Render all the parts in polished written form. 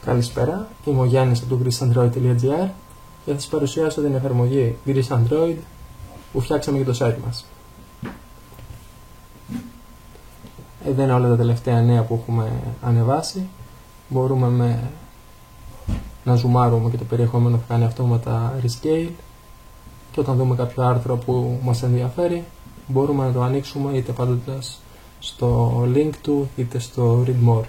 Καλησπέρα, είμαι ο Γιάννης από το greaseandroid.gr και θα σας παρουσιάσω την εφαρμογή Grease Android που φτιάξαμε για το site μας. Εδώ είναι όλα τα τελευταία νέα που έχουμε ανεβάσει. Μπορούμε να ζουμάρουμε και το περιεχόμενο θα κάνει αυτόματα rescale και όταν δούμε κάποιο άρθρο που μας ενδιαφέρει μπορούμε να το ανοίξουμε είτε πατώντας στο link του είτε στο read more.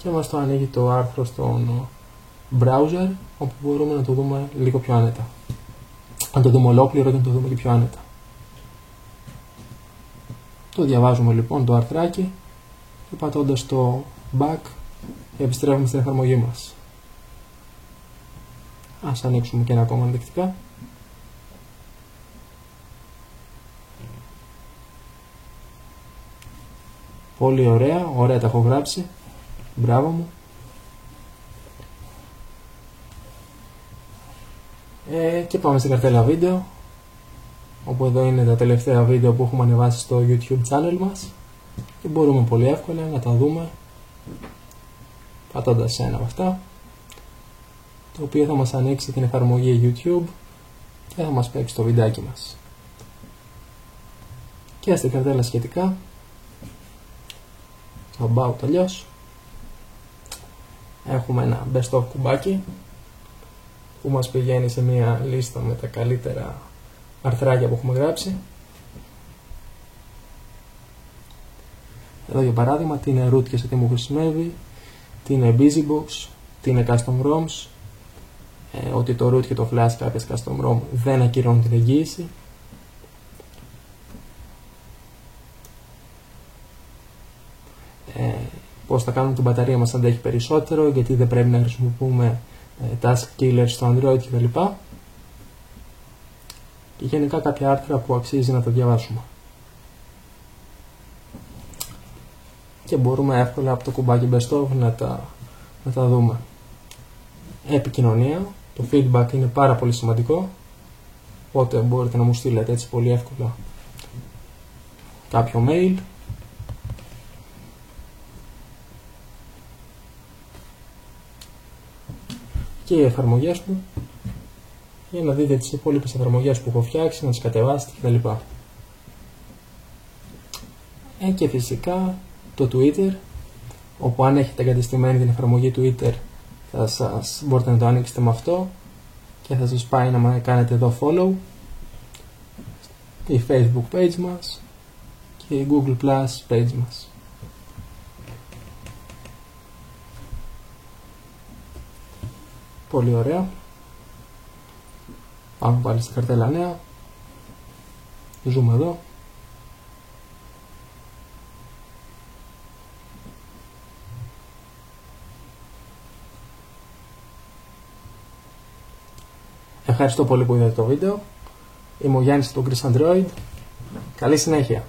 Και μας το ανοίγει το άρθρο στον browser όπου μπορούμε να το δούμε λίγο πιο άνετα. Να το δούμε ολόκληρο και να το δούμε και πιο άνετα. Το διαβάζουμε λοιπόν το αρθράκι και πατώντας το back επιστρέφουμε στην εφαρμογή μας. Ας ανοίξουμε και ένα ακόμα ενδεικτικά. Πολύ ωραία τα έχω γράψει. Μπράβο μου. Και πάμε στην καρτέλα βίντεο, όπου εδώ είναι τα τελευταία βίντεο που έχουμε ανεβάσει στο YouTube channel μας και μπορούμε πολύ εύκολα να τα δούμε πατώντας σε ένα από αυτά, το οποίο θα μας ανοίξει την εφαρμογή YouTube και θα μας παίξει το βιντεάκι μας. Και στην καρτέλα σχετικά το about αλλιώς έχουμε ένα best of κουμπάκι που μας πηγαίνει σε μια λίστα με τα καλύτερα αρθράκια που έχουμε γράψει. Εδώ για παράδειγμα τι είναι root και σε τι μου χρησιμεύει, τι είναι busybox, τι είναι custom ROMs, ότι το root και το flash κάποιες custom ROM δεν ακυρώνουν την εγγύηση. Πώς θα κάνουμε την μπαταρία μας να αντέχει περισσότερο, γιατί δεν πρέπει να χρησιμοποιούμε task killers στο Android κτλ. Και γενικά κάποια άρθρα που αξίζει να τα διαβάσουμε. Και μπορούμε εύκολα από το κουμπάκι Best of να τα δούμε. Επικοινωνία, το feedback είναι πάρα πολύ σημαντικό, οπότε μπορείτε να μου στείλετε έτσι πολύ εύκολα κάποιο mail. Και οι εφαρμογές μου για να δείτε τις υπόλοιπες εφαρμογές που έχω φτιάξει, να τις κατεβάσετε κτλ. Και φυσικά το Twitter, όπου αν έχετε εγκατεστημένη την εφαρμογή Twitter μπορείτε να το ανοίξετε με αυτό και θα σας πάει να κάνετε εδώ follow, η Facebook page μας και η Google Plus page μας. Πολύ ωραία. Πάμε πάλι στην καρτέλα νέα. Ζούμε εδώ. Ευχαριστώ πολύ που είδατε το βίντεο. Είμαι ο Γιάννης από το Grease Android. Καλή συνέχεια.